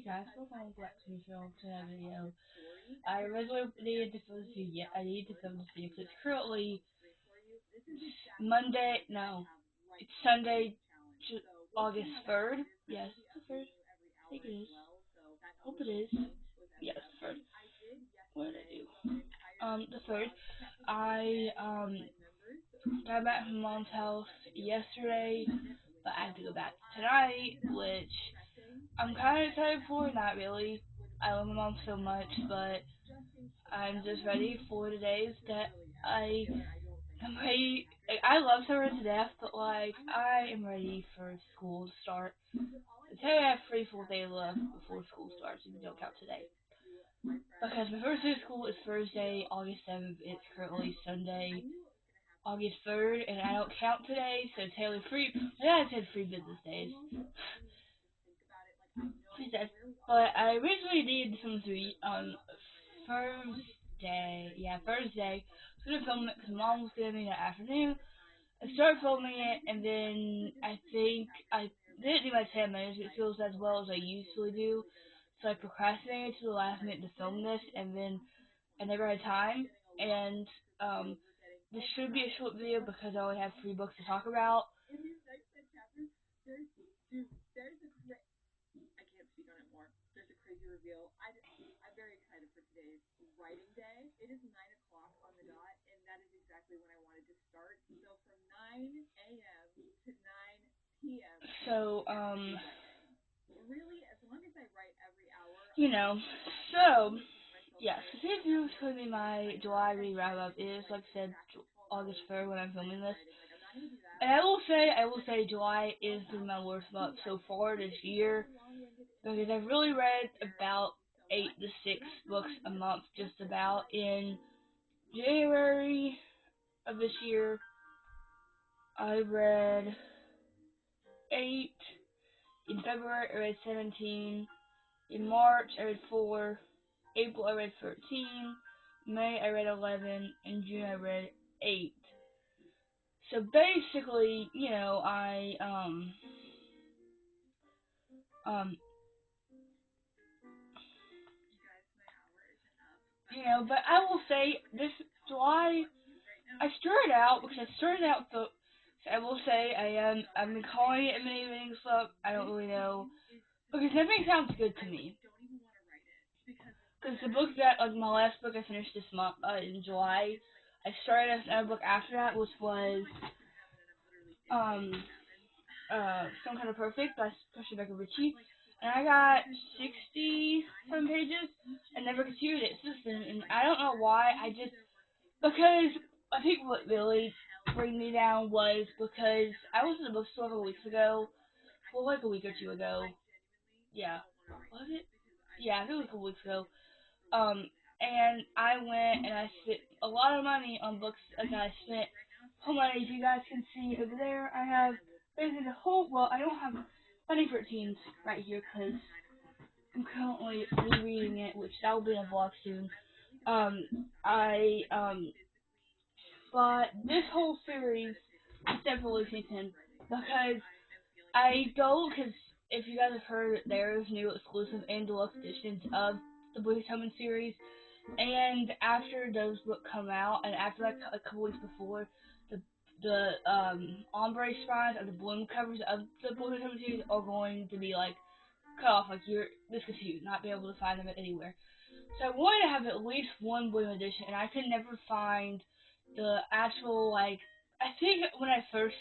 guys, welcome back to the show to that video. I originally needed to film this video. I needed to film this video because it's currently Monday. No, it's Sunday, August 3rd. Yes, the 3rd. I think it is. Hope it is. Yes, the 3rd. What did I do? The 3rd. I got back from mom's house yesterday, but I have to go back tonight, which I'm kind of excited for. Not really. I love my mom so much, but I'm just ready for the days that I'm ready. Like, I love summer to death, but like I am ready for school to start. Today I have 3 full days left before school starts, if you don't count today. Because my first day of school is Thursday, August 7th. It's currently Sunday, August 3rd, and I don't count today, so technically free. My dad said 3 business days. He said, but I originally did some 3 on Thursday. Yeah, Thursday. I was gonna film it because mom was giving me that afternoon. I started filming it, and then I think I didn't do my 10 minutes. It feels as well as I usually do. So I procrastinated to the last minute to film this, and then I never had time. And this should be a short video because I only have 3 books to talk about. So, you know, so, yes, this is going to be my July read wrap up. It is, like I said, August 3rd when I'm filming this. And I will say July is my worst month so far this year, because I've really read about 8 to 6 books a month just about. In January of this year, I read 8. In February, I read 17. In March, I read 4. April, I read 13. May, I read 11. In June, I read 8. So basically, you know, but I will say this July, I started out because I started out the. I will say I've been calling it a mini reading club. I don't really know because nothing sounds good to me. Because the book that like my last book I finished this month in July, I started another book after that, which was um Some Kind of Perfect by Rebecca Ritchie, and I got 60 some pages and never continued it since then. And I don't know why. Because I think what really bring me down was because I was in the bookstore a couple weeks ago, well, like a week or two ago. Yeah, was it? Yeah, I think it was a couple weeks ago. And I went and I spent a lot of money on books. Like I spent whole money. If you guys can see over there, I have basically the whole. Well, I don't have 2013s right here because I'm currently rereading it, which that will be in a vlog soon. I But this whole series is definitely taken because because if you guys have heard, there's new exclusive and deluxe editions of the Blue Summon series, and after those books come out, and after like a couple weeks before, the ombre spines of the bloom covers of the Blue Summon series are going to be like cut off, like you're discontinued, not be able to find them anywhere. So I wanted to have at least one Bloom edition, and I could never find the actual, like, I think when I first,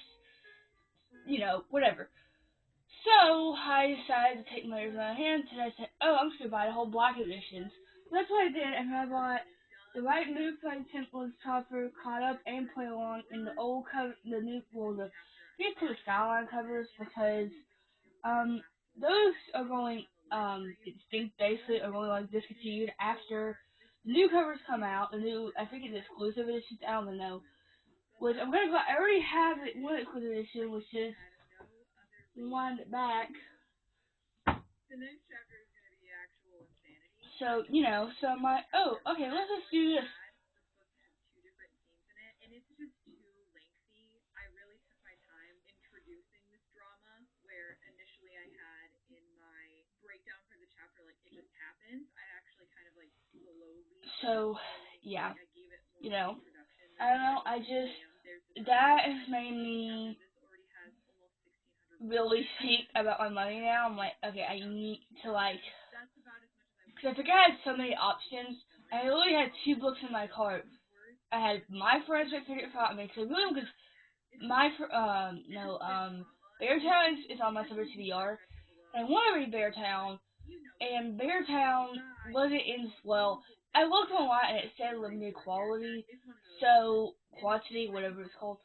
whatever. So I decided to take matters in my own hands, and I said, oh, I'm just going to buy the whole black editions. So that's what I did, and I bought the Right Move by Templates Topper, Caught Up, and Play Along, and the old cover, the new, well, these two Skyline covers, because those are going, basically are going like discontinued after the new covers come out. The new, I think it's exclusive editions. I don't even know. Which I'm gonna go. I already have it, one exclusive edition, which is wind it back. So so I'm like, oh, okay, let's just do this. So, yeah, you know, I don't know. That has made me really think about my money now. I'm like, okay, I need to like, because I think I had so many options. I only had two books in my cart. I had My Friends with Favorite Fought Me, because really, because my, no, Beartown is on my summer TBR, and I want to read Beartown, and Beartown wasn't in, well, I looked online and it said limited quantity, whatever it's called.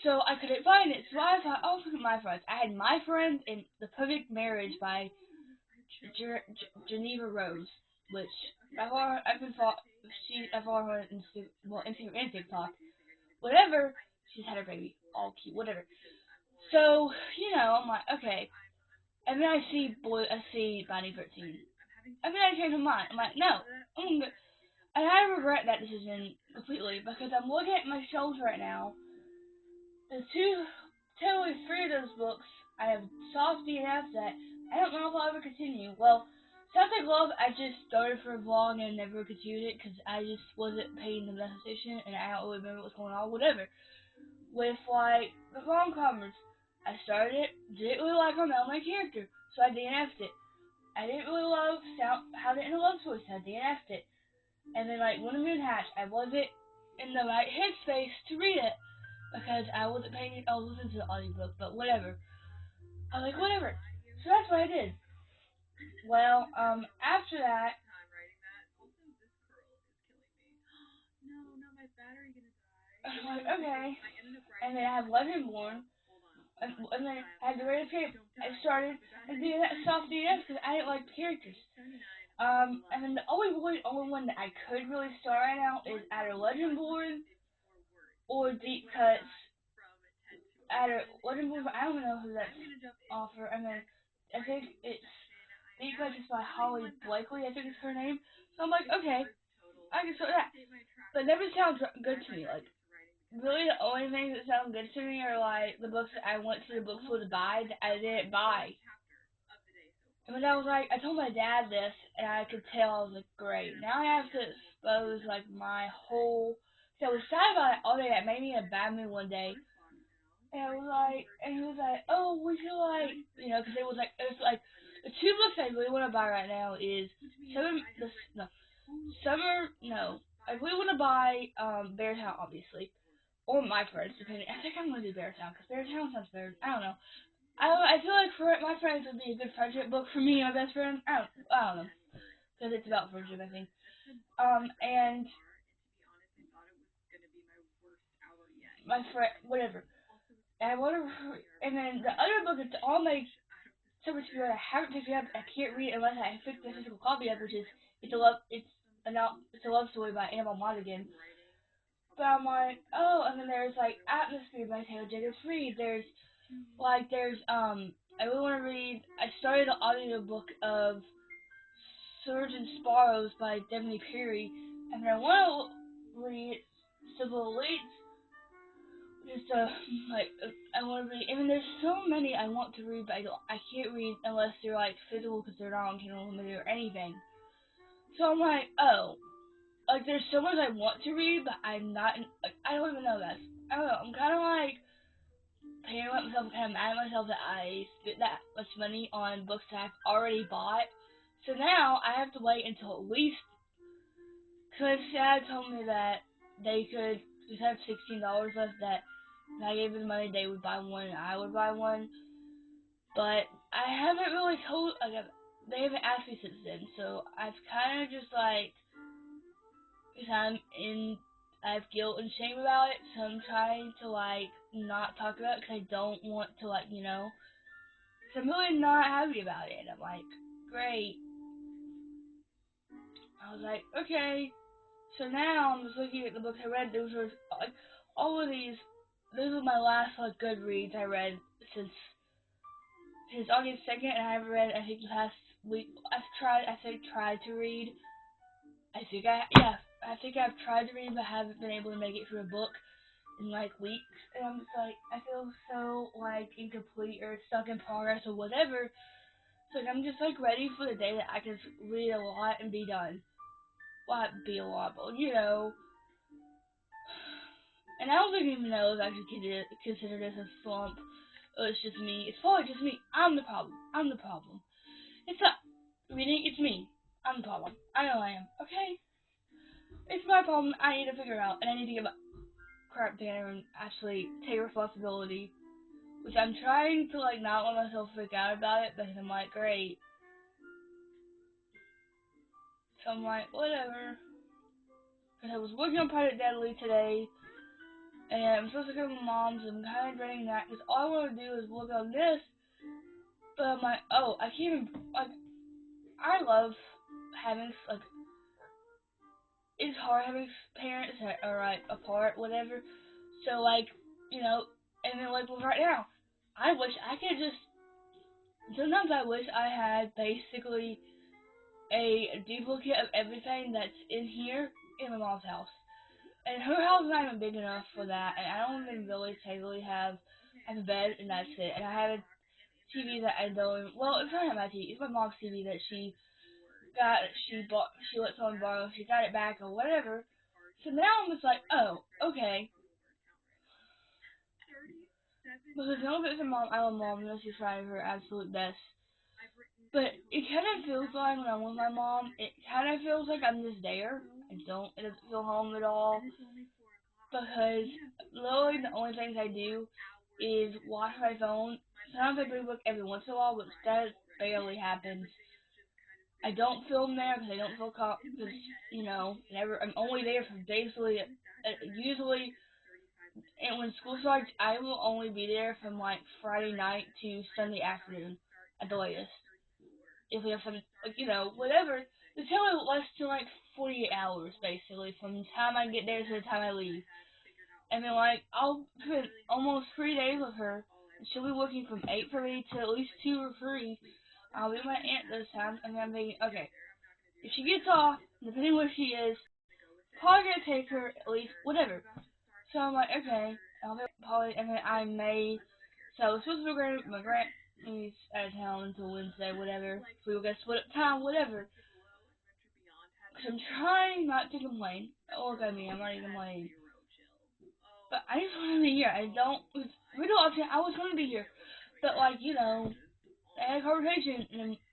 So I couldn't find it, so I thought, oh, look at My Friends. I had My Friends and The Perfect Marriage by Geneva Rose, which I've been thought I follow her on Instagram and TikTok. Whatever, she's had her baby, all cute, whatever. So I'm like, okay. And then I see Bonnie 13. And then I change my mind. I'm like, no, I'm gonna. And I regret that decision completely because I'm looking at my shelves right now. The totally three of those books I have soft DNFs that I don't know if I'll ever continue. Well, South Like Love I just started for a vlog and never continued it because I just wasn't paying the attention and I don't really remember what's going on. Whatever. With like the rom-coms, I started it, didn't really like my main character, so I DNF'd it. I didn't really love how to end a love story, so I DNF'd it. And then like when the moon hatched, I wasn't in the right headspace to read it because I wasn't paying. I was listening to the audiobook, but whatever. I was like, whatever. So that's what I did. Well, after that, I'm like, okay. And then I have Legendborn, and then I had the Rate of Cape. I started and doing that soft DNF because I didn't like the characters. And then the only one that I could really start right now is either Legendborn or Deep Cuts. Either Legendborn, I don't know who that's offer. And then I think it's Deep Cuts is by Holly Blakely, I think is her name. So I'm like, okay, I can start that. But it never sounds good to me. Like, really, the only things that sound good to me are like the books that I went to the bookstore to buy that I didn't buy. And when I was like, I told my dad this, and I could tell I was like, great. Now I have to expose like my whole. So I was sad about it all day. That made me in a bad mood one day. And I was like, and he was like, oh, we should like, because it was like the two books I really want to buy right now is I really want to buy Beartown, obviously, or My Friends, depending. I think I'm gonna do Beartown because Beartown sounds better. I don't know. I feel like for My Friends would be a good friendship book for me and my best friend. I don't know because it's about friendship, I think. And my friend, whatever. And I want to, and then the other book is all my so much good. I haven't picked it up. I can't read it unless I pick the physical copy up, which is it's a love story by Annabelle Monaghan. But I'm like, oh, and then there's like Atmosphere by Taylor Jenkins Reid. I really want to read. I started the audiobook of Surge and Sparrows by Devney Perry, and I want to read Civil Elites. Just I want to read. I mean, there's so many I want to read, but I can't read unless they're like physical because they're not on Kindle Unlimited or anything. So I'm like, oh, like there's so much I want to read, but I'm not. I don't even know that. I don't know. I'm kind of like paying myself, kind of mad at myself that I spent that much money on books that I've already bought. So now I have to wait until at least, because Dad told me that they could just have $16 left, that if I gave them the money they would buy one and I would buy one. But I haven't really they haven't asked me since then, so I've kind of just like, because I have guilt and shame about it, so I'm trying to like not talk about it because I don't want to because I'm really not happy about it. And I'm like, great. I was like, okay. So now I'm just looking at the books I read. Those were like all of these. Those are my last like good reads I read since August 2nd, and I haven't read. I think the past week tried to read. I think I've tried to read, but haven't been able to make it through a book in like weeks. And I'm just like, I feel so like incomplete or stuck in progress or whatever. So I'm just like ready for the day that I can read a lot and be done. well, it'd be a lot, but and I don't think even know if I should consider this a slump. It's just me. It's probably just me. I'm the problem. I'm the problem. It's not reading. It's me. I'm the problem. I know I am. Okay? It's my problem. I need to figure it out, and I need to give a crap banner and actually take responsibility. Which I'm trying to not let myself freak out about it, because I'm like, great. So I'm like, whatever. Because I was working on Project Deadly today, and I'm supposed to go to my mom's, and I'm kind of dreading that, because all I want to do is work on this, but I'm like, oh, I can't even, I love having, it's hard having parents that are, apart, whatever, so, and then, well, right now, I wish I could just, sometimes I wish I had, basically, a duplicate of everything that's in here, in my mom's house. And her house is not even big enough for that, and I don't even really technically have a bed, and that's it. And I have a TV that I don't. Well, it's not my TV. It's my mom's TV that she got. She bought. She let someone borrow. She got it back or whatever. So now I'm just like, oh, okay. Because no offense to mom, I love mom, and she's trying her absolute best. But it kind of feels like when I'm with my mom, it kind of feels like I'm just there. It doesn't feel home at all. Because literally the only things I do is watch my phone. Sometimes I read a book every once in a while, but that barely happens. I don't film there because I don't feel because never. I'm only there for basically usually, and when school starts, I will only be there from Friday night to Sunday afternoon at the latest. If we have some, whatever. It's only less than 48 hours basically from the time I get there to the time I leave. And then I'll spend almost 3 days with her. And she'll be working from 8:30 to at least 2 or 3. I'll be with my aunt this time, and then I'm thinking, okay, if she gets off, depending where she is, probably gonna take her at least whatever. So I'm like, okay, I'll be probably, and then I may. So it's supposed to be my grant he's out of town until Wednesday, whatever. So we'll get split up time, whatever. So I'm trying not to complain. Oh, look at me, I'm already complaining. But I just want to be here. I don't. Riddle option. I was going to be here, but I had a conversation,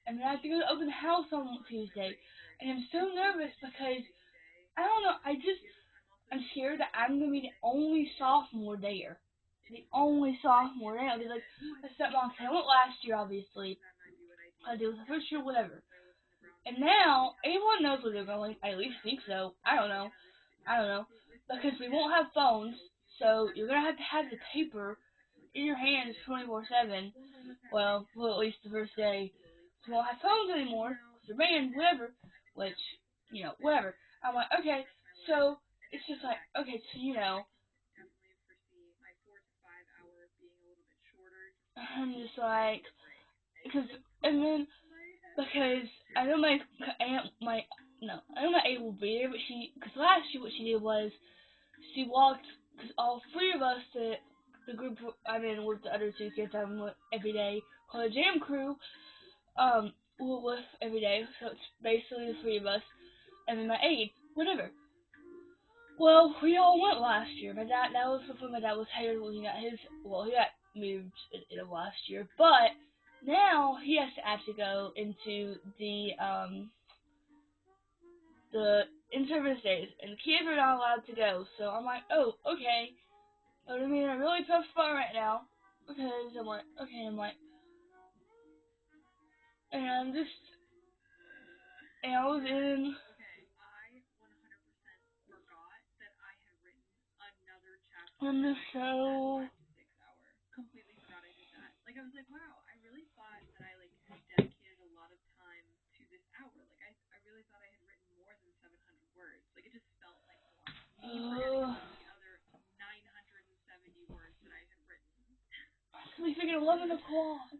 and I have to go to open house on Tuesday, and I'm so nervous because I don't know. I'm scared that I'm gonna be the only sophomore there. The only sophomore there. Because I stepped on. I went last year, obviously. I did the first year, whatever. And now everyone knows where they're going. I at least think so. I don't know. Because we won't have phones, so you're gonna have the paper in your hands 24/7. Well, at least the first day. So we won't have phones anymore, because they're banned, whatever. Which, whatever. I'm like, okay, so it's just like, okay, so I'm just like, because, and then, because I know my aunt, I know my aunt will be there, but because last year what she did was, she walked, because all three of us, the group I'm in with the other two kids I'm with every day, called the Jam Crew, we're with every day, so it's basically the three of us, and then my aide, whatever. Well, we all went last year. That was before my dad was hired when he got he got moved in last year, but now he has to actually go into the in-service days, and the kids are not allowed to go, so I'm like, oh, okay. But I'm in a really tough spot right now, because I'm like, okay, and I was in, I'm just so, we figured 11 o'clock.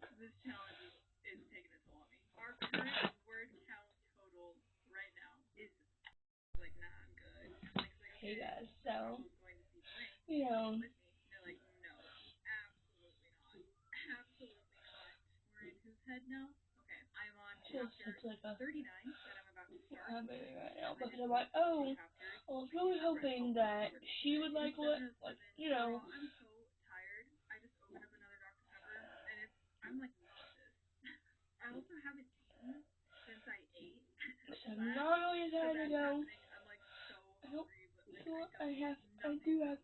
Hey guys, so, you know, it's like a baby right now because I'm like, oh, I was really hoping that she would like, so I'm not really excited to go. I don't feel like I do have,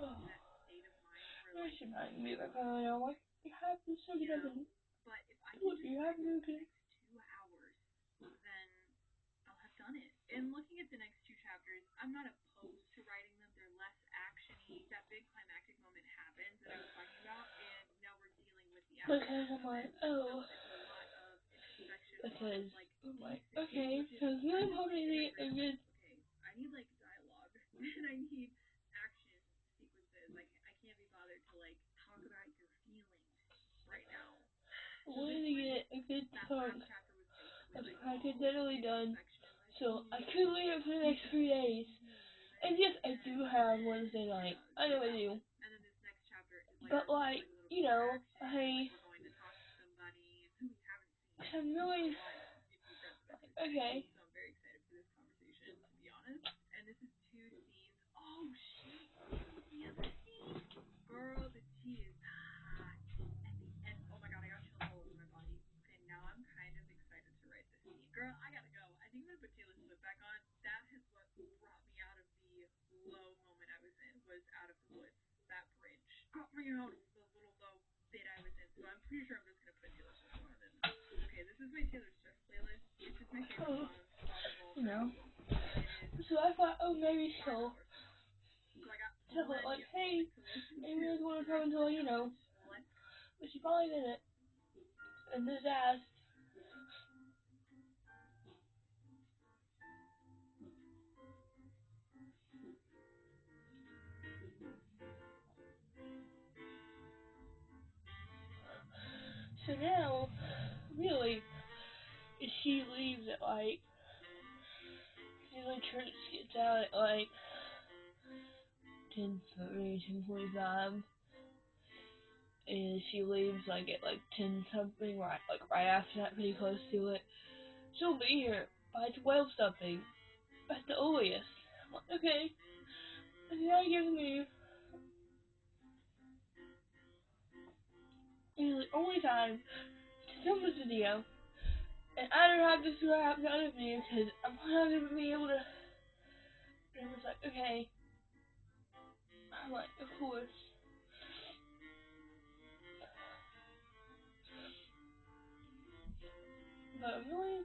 oh, I should not be like, oh, like, you have to suck it up and do what you have to do. Because I'm like, oh, because I'm like, okay, because now I'm hoping to get a good, I wanted to get a good chunk of accidentally done, so I could leave it for the next 3 days. And yes, I do have Wednesday night. I know I do. But like, I'm really, okay. Oh, you know. So I thought, oh, maybe she'll tell it like, hey, maybe I want to come until, but she probably didn't. And just asked. So now, really, she leaves at like, usually church gets out at like 10:30, 10:45, and she leaves like at like 10 something, right after that, pretty close to it. She'll be here by 12 something, at the earliest. I'm like, okay, and that gives me the only time to film this video, and I don't have this wrap done of me because I'm not gonna be able to. And I was like, okay, I'm like, of course. But really,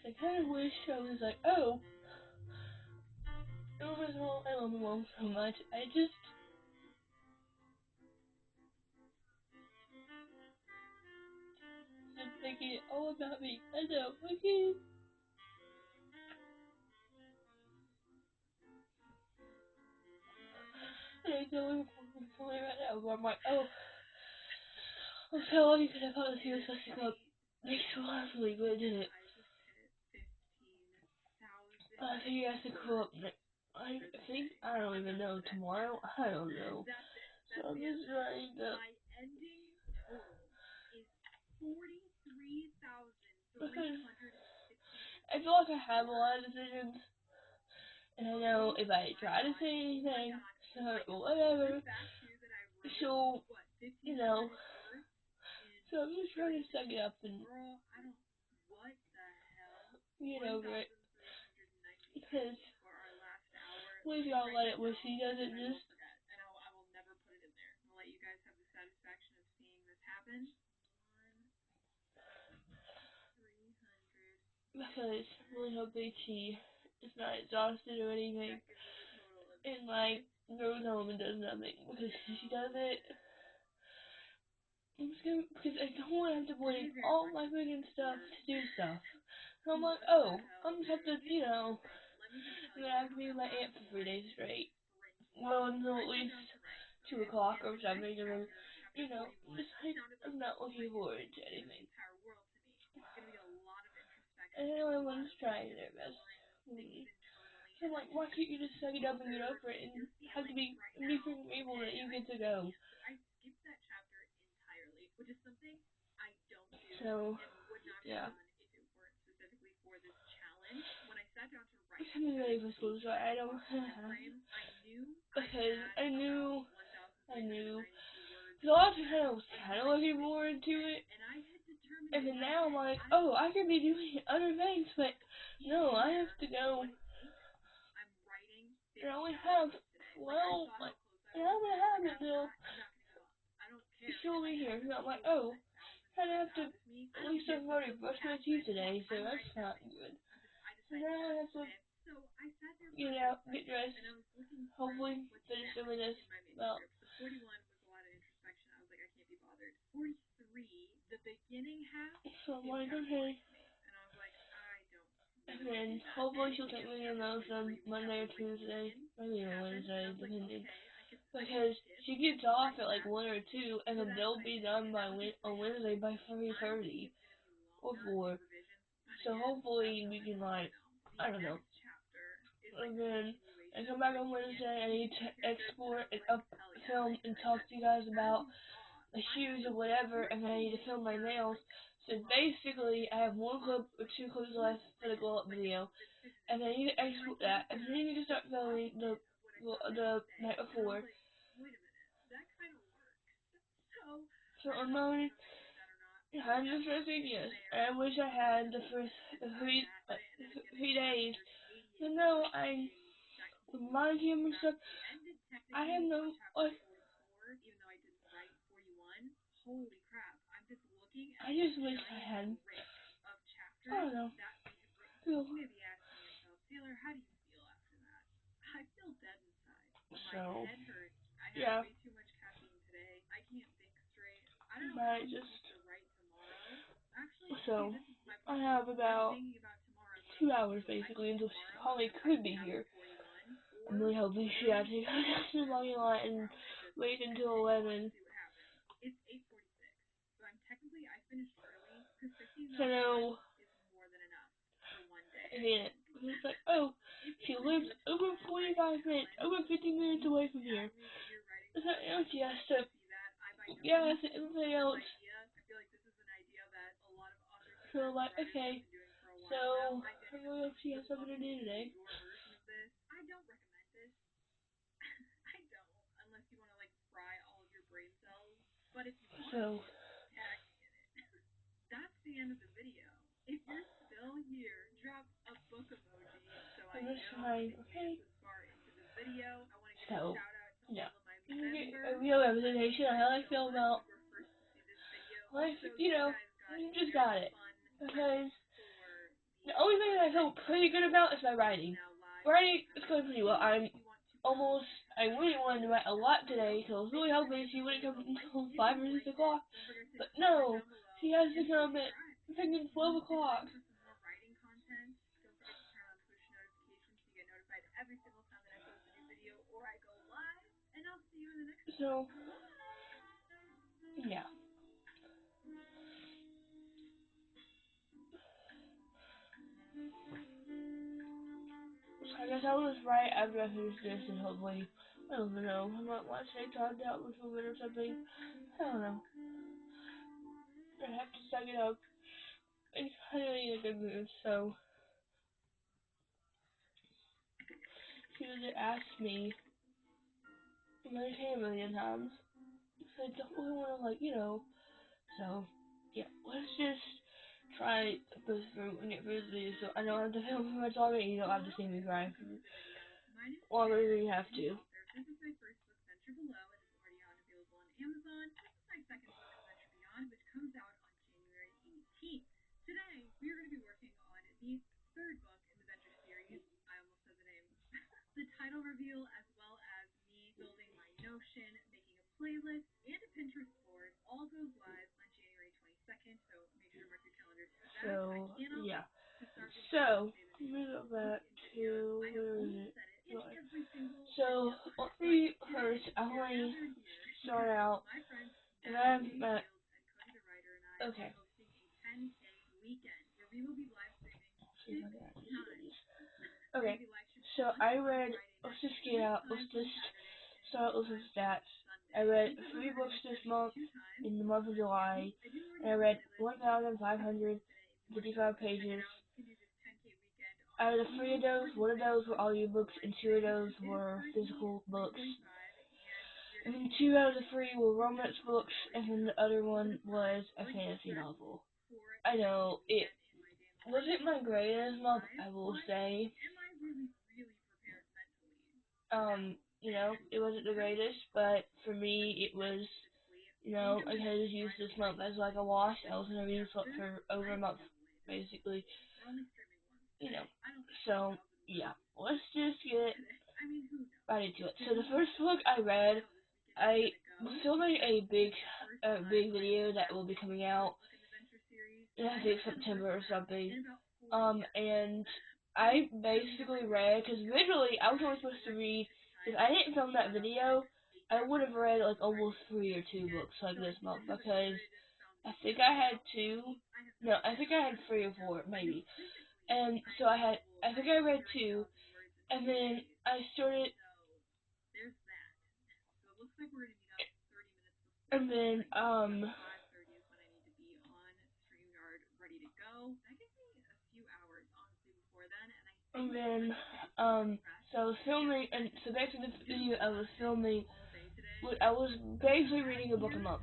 I kind of wish I was like, oh, first of all, I love my mom so much. I just making it all about me. I know, okay. And I know I'm feeling right now, where I'm like, oh, I'm so lucky because I thought he was supposed to go up next monthly, but it didn't. I think he has to go up next. I think, I don't even know, tomorrow? I don't know. So I'm just trying to. Because I feel like I have a lot of decisions, and I know if I try to say anything, or whatever, she'll, you know, so I'm just trying to suck it up and, right, because please y'all let it where she doesn't just, because I'm really hoping she is not exhausted or anything, and like, goes home and does nothing, because if she does it, I'm just gonna, because I don't want to have to blame all my freaking stuff to do stuff. So I'm like, oh, I'm just have to, I'm gonna have to be with my aunt for 3 days straight. Well, until at least 2 o'clock or something, and then, just like, I'm not looking forward to anything. and everyone's trying their best for me. So I'm like, why can't you just suck it up and get over it and have to be freaking able that you get to go? So yeah. I'm ready for school, so I don't because I knew. So I was kind of looking more into it, and then now I'm like, oh, I could be doing other things, but no, I have to go. And I only have, well, like, and I'm gonna have it until she'll be here. So I'm like, oh, I have to. At least I've already brushed my teeth today, so that's not good. So now I have to get out, get dressed, hopefully finish doing this about. So I'm like, okay. And then hopefully she'll take me in those on Monday or Tuesday, maybe even Wednesday, depending. Because she gets off at like 1 or 2, and then they'll be done by on Wednesday by 3:30 or 4. So hopefully we can like, I don't know. And then I come back on Wednesday, I need to export and up film and talk to you guys about the shoes or whatever, and then I need to film my nails. So basically, I have 1 clip or 2 clips left for the glow up video, and then I need to export that, and then I need to start filming the night before. So I'm going kind of stressing, yes. I wish I had the first 3 days, but no, with my camera stuff, I have no, like, I just wish I had, I don't know, feel. So, yeah, but just, so, I have about 2 hours basically until she probably could be here. I'm really hoping she actually comes to the parking lot and wait until 11. So now, again, it's like, oh, she lives over 45 minutes, over 50 minutes away from here. Is that else? Yes, so, yes, everything else. So, like, okay, so, I really hope she has something to do today. So, I'm just trying, okay? So, yeah. A real representation of how I feel about life, you just got it. Because the only thing that I feel pretty good about is my writing. Writing is going pretty well. I really wanted to write a lot today, so I was really hoping she wouldn't come until 5 or 6 o'clock. But no, she has to come at freaking 12 o'clock. So, yeah. So I guess I'll just write after I finish this and hopefully, I don't know, I might watch TikTok out with women or something. I don't know. I have to suck it up. I'm kind of in a good mood, so she would ask me, and I came a million times. So I don't really want to, so, yeah, let's just try to push through and get through the video so I don't have to film too much longer and you don't have to see me cry longer than you have to. So, yeah. So, let me go back to, where is it? So, let me first, I want to start out, and I'm at, okay. see if I can actually see these. Okay, so I read, let's just start with some stats. I read 3 books this month, in the month of July, and I read 1,555 pages. Out of the 3 of those, 1 of those were audiobooks, and 2 of those were physical books. And then 2 out of the 3 were romance books, and then the other one was a fantasy novel. I know, it wasn't my greatest month, I will say. It wasn't the greatest, but for me, it was, I could just use this month as like a wash. I was gonna read for over a month, basically, So, yeah, let's just get right into it. So the first book I read, I was filming a big video that will be coming out, I think September or something, and I basically read, because originally I was only supposed to read, if I didn't film that video, I would have read like almost 3 or 2 books like this month, because I think I had 2, no, I think I had 3 or 4, maybe, and so I think I read 2, and then I started, and then, and then, so I was filming, and so basically this video I was filming, I was basically reading a book a month,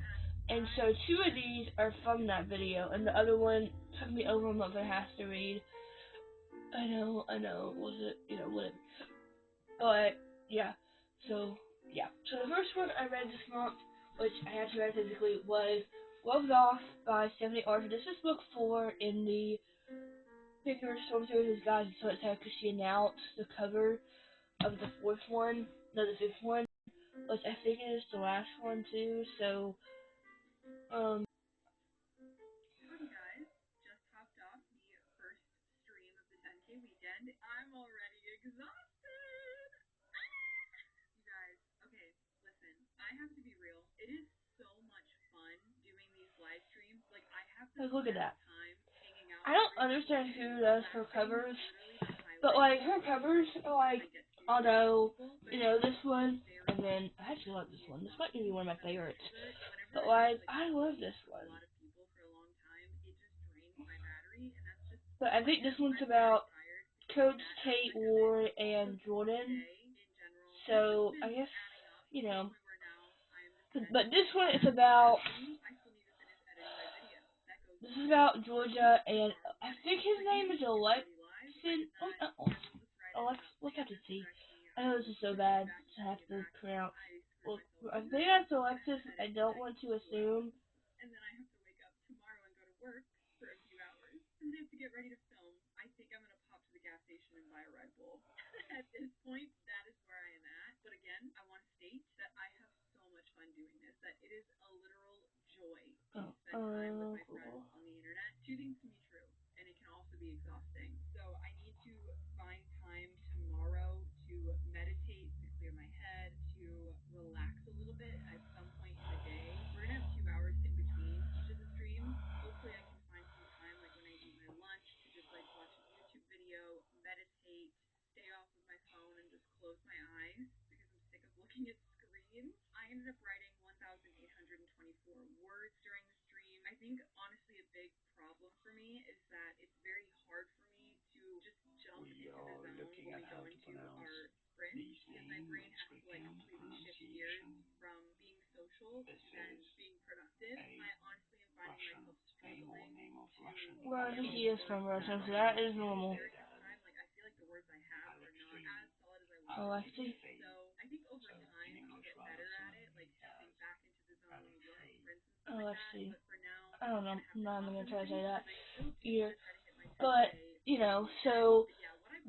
and so 2 of these are from that video, and the other one took me over a month and a half to read. I know, was it, whatever. But, yeah, so the first one I read this month, which I had to read physically, was Loved Off by Stephanie Arthur. This is book 4 in the Picture Storm Series Guide to Sword Attack, because she announced the cover of the 5th one, which I think is the last one too, so, like, look at that. I don't understand who does her covers, but, like, her covers are, like, although, this one, and then, I actually love this one. This might be one of my favorites. But, like, I love this one. But I think this one's about Coach, Kate, Ward, and Jordan. So, I guess, but this one is about, this is about Georgia, and I think his name is Alexin. Let's have to see. I know this is so bad to have to pronounce. Well, I think that's Alexis. I don't want to assume. Cool. We are looking at how to pronounce these names and speaking the pronunciation. This is a Russian name of Russian. Well, he is from Russia, so that is normal. Alexei. Alexi? So in English, rather similarly as Alexei. Alexi. I don't know. I'm not even gonna try to say that either. But, so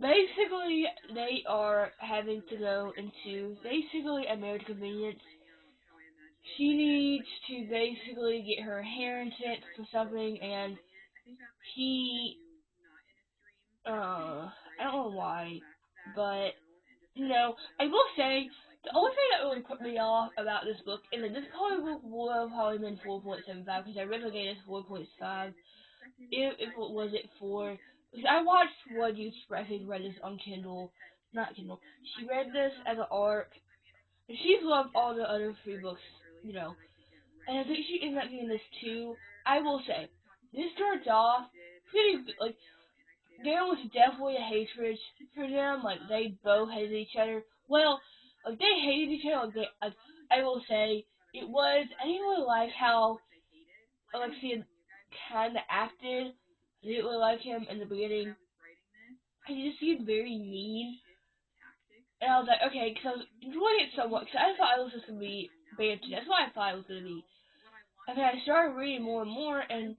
basically they are having to go into basically a marriage convenience. She needs to basically get her hair intent for something, and he, I don't know why, but, I will say, the only thing that really put me off about this book, and then this probably would have probably been 4.75, because I originally gave this 4.5, if it wasn't for I watched one YouTuber, I think, read this on Kindle, not Kindle. She read this as an arc, and she's loved all the other three books, you know. And I think she ended up getting this too. I will say, this starts off pretty good. Like, there was definitely a hatred for them. Like, they both hated each other. Well, like, they hated each other. Like, I will say, it was, I didn't really like how Alexia kind of acted. I didn't really like him in the beginning. He just seemed very mean. And I was like, okay, because I was enjoying it somewhat, because I thought it was just going to be bad too. That's what I thought it was going to be. And then I started reading more and more, and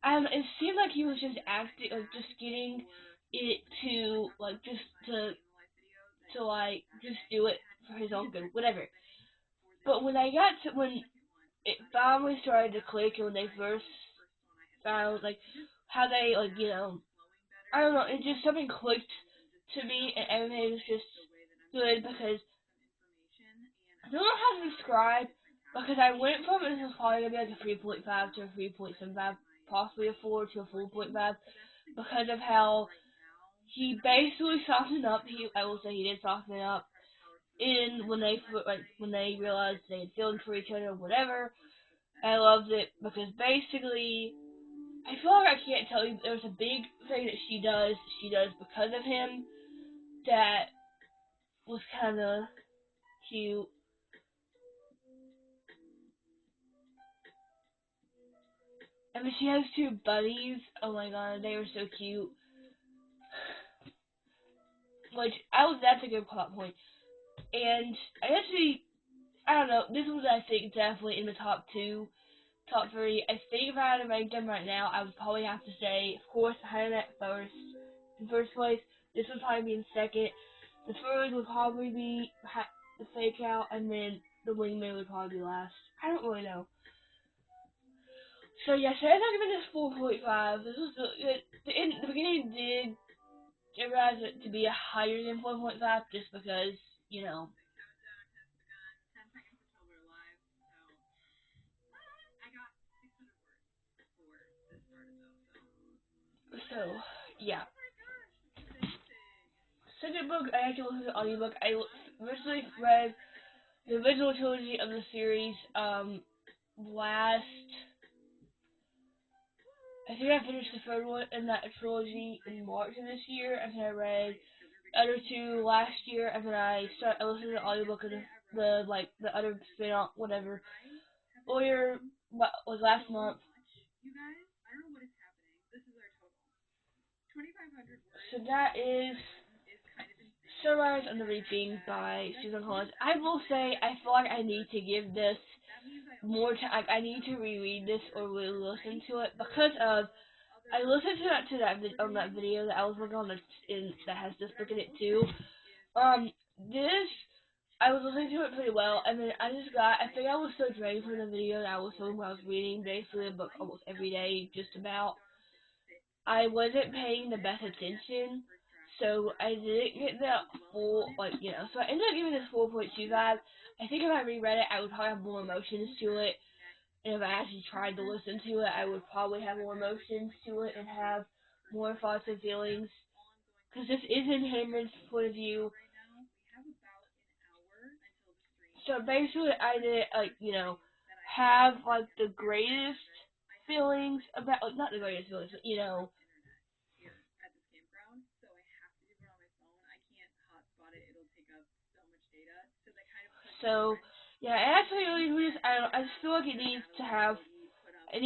it seemed like he was just acting, like, just getting it to, like, just to like, just do it for his own good, whatever. But when it finally started to click, and when they first found, like, how they, like, I don't know, it just, something clicked to me, and everything was just good, because I don't know how to describe, because I went from this was probably gonna be like a 3.5 to a 3.75, possibly a 4 to a 4.5, because of how he basically softened up. I will say he did soften up in when they realized they had feelings for each other or whatever. I loved it because basically I feel like I can't tell you there's a big thing that she does because of him that was kinda cute. I mean, she has two buddies. Oh my god, they were so cute. Which that's a good plot point. And I actually, I don't know. This was, I think, definitely in the top two, top three. I think if I had to rank them right now, I would probably have to say, of course, I had it at first, in first place. This would probably be in second. The third would probably be the fake out, and then the wingman would probably be last. I don't really know. So yes, I think I'm in this 4.5. This was the beginning did realize it to be a higher than 4.5 just because, you know. So, yeah. Second book, I actually listened to the audiobook. I originally read the original trilogy of the series last. I think I finished the third one in that trilogy in March of this year, and then I read the other two last year, and then I listened to the audiobook of the other spin-off, whatever, earlier, what was last month. So that is Sunrise on the Reaping by Susan Collins. I will say, I feel like I need to give this more time. I need to reread this or re-listen to it because of I listened to that video that I was working on that has this book in it too. This I was listening to it pretty well, and then I think I was so drained from the video that I was filming when I was reading basically a book almost every day, just about. I wasn't paying the best attention, so I didn't get the full, so I ended up giving this 4.25. I think if I reread it, I would probably have more emotions to it, and if I actually tried to listen to it, I would probably have more emotions to it and have more thoughts and feelings. Because this is in Cameron's point of view. So basically, I did, have, the greatest feelings about, not the greatest feelings, but, so, yeah, I actually really just, I just feel like it needs to have a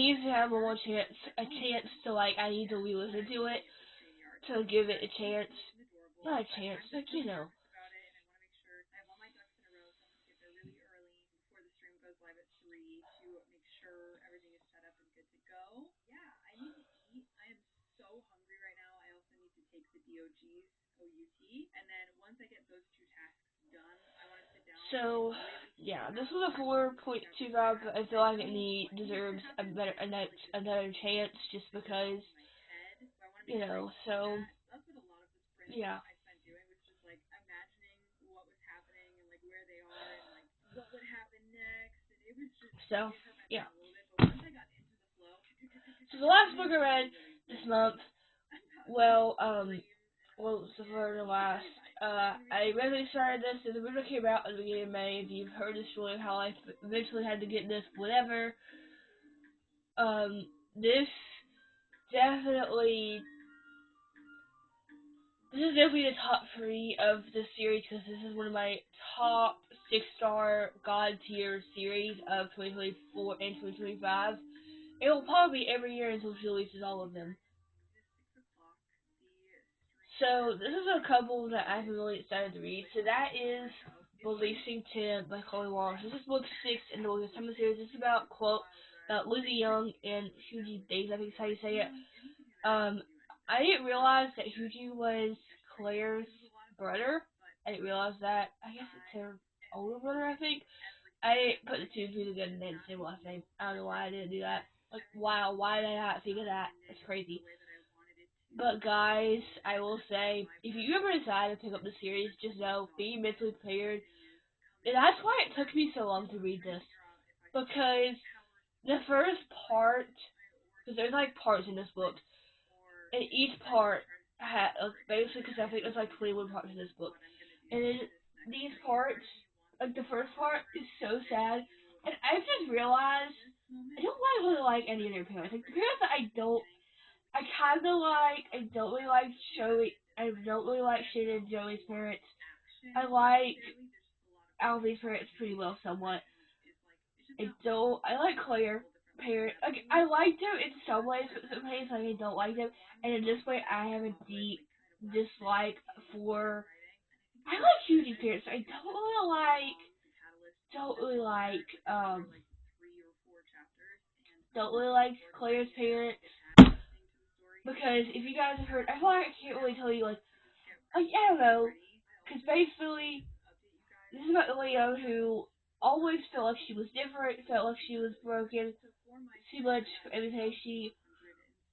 chance to, I need to re-listen to it, to give it a chance. Not a chance, So, yeah, this was a 4.25, but I feel like deserves another chance just because, so, yeah. So, yeah. So the last book I read this month well, well, so for the last, I originally started this, and the video came out at the beginning of May. If you've heard the story of how I eventually had to get this, whatever, um, this definitely, this is definitely the top three of the series, because this is one of my top 6-star God tier series of 2024 and 2025. It will probably be every year until she releases all of them. So this is a couple that I've been really excited to read. So that is Releasing 10 by Chloe Walsh. This is book 6 in the longest time of the series. This is about quote about Lizzie Young and Hughie Days, I think is how you say it. Um I didn't realize that Hughie was Claire's brother. I didn't realize that. I guess it's her older brother, I think. I didn't put the two and two together and they had the same last name. I don't know why I didn't do that. Like wow, why did I not think of that? That's crazy. But guys, I will say, if you ever decide to pick up the series, just know, be mentally prepared. And that's why it took me so long to read this. Because the first part, because there's like parts in this book, and each part had, basically, because I think there's like 21 parts in this book. And then these parts, like the first part is so sad. And I've just realized, I don't really like any of their parents. Like the parents that I don't I kind of like. I don't really like Joey. I don't really like Shane and Joey's parents. I like Alvy's parents pretty well, somewhat. I don't. I like Claire parent. Like I like them in some ways, but some ways like I don't like them. And in this way, I have a deep dislike for. I like Judy's parents. I don't really like. Don't really like. Don't really like Claire's parents because if you guys have heard, I feel like I can't really tell you like I don't know, because basically this is about the Leo who always felt like she was different, felt like she was broken, too much for everything. She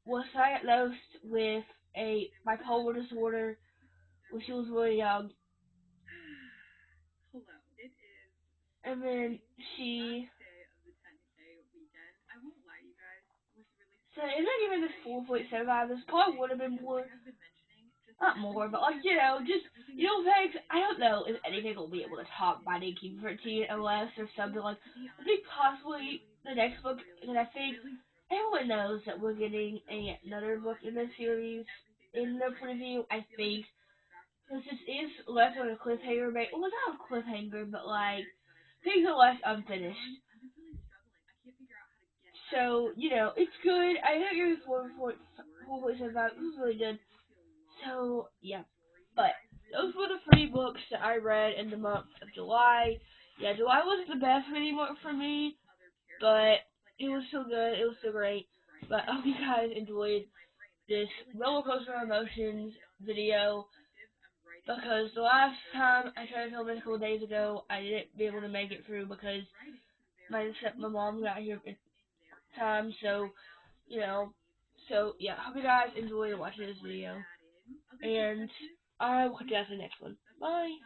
was diagnosed with a bipolar disorder when she was really young, and then she. So it's not even this 4.75. This probably would have been more, not more, but like just thanks. I don't know if anything will be able to top Binding King 13 unless there's something like I think possibly the next book that I think everyone knows that we're getting another book in this series in the preview. I think because this is left on a cliffhanger, well not a cliffhanger, but like things are left unfinished. So it's good. I know you're 4.75. This is really good. So yeah, but those were the three books that I read in the month of July. Yeah, July wasn't the best reading month for me, but it was still good. It was still great. But I hope you guys enjoyed this roller coaster of emotions video because the last time I tried to film it a couple of days ago, I didn't be able to make it through because my mom got here at time. So you know, so yeah, hope you guys enjoyed watching this video, and I will catch you guys in the next one. Bye.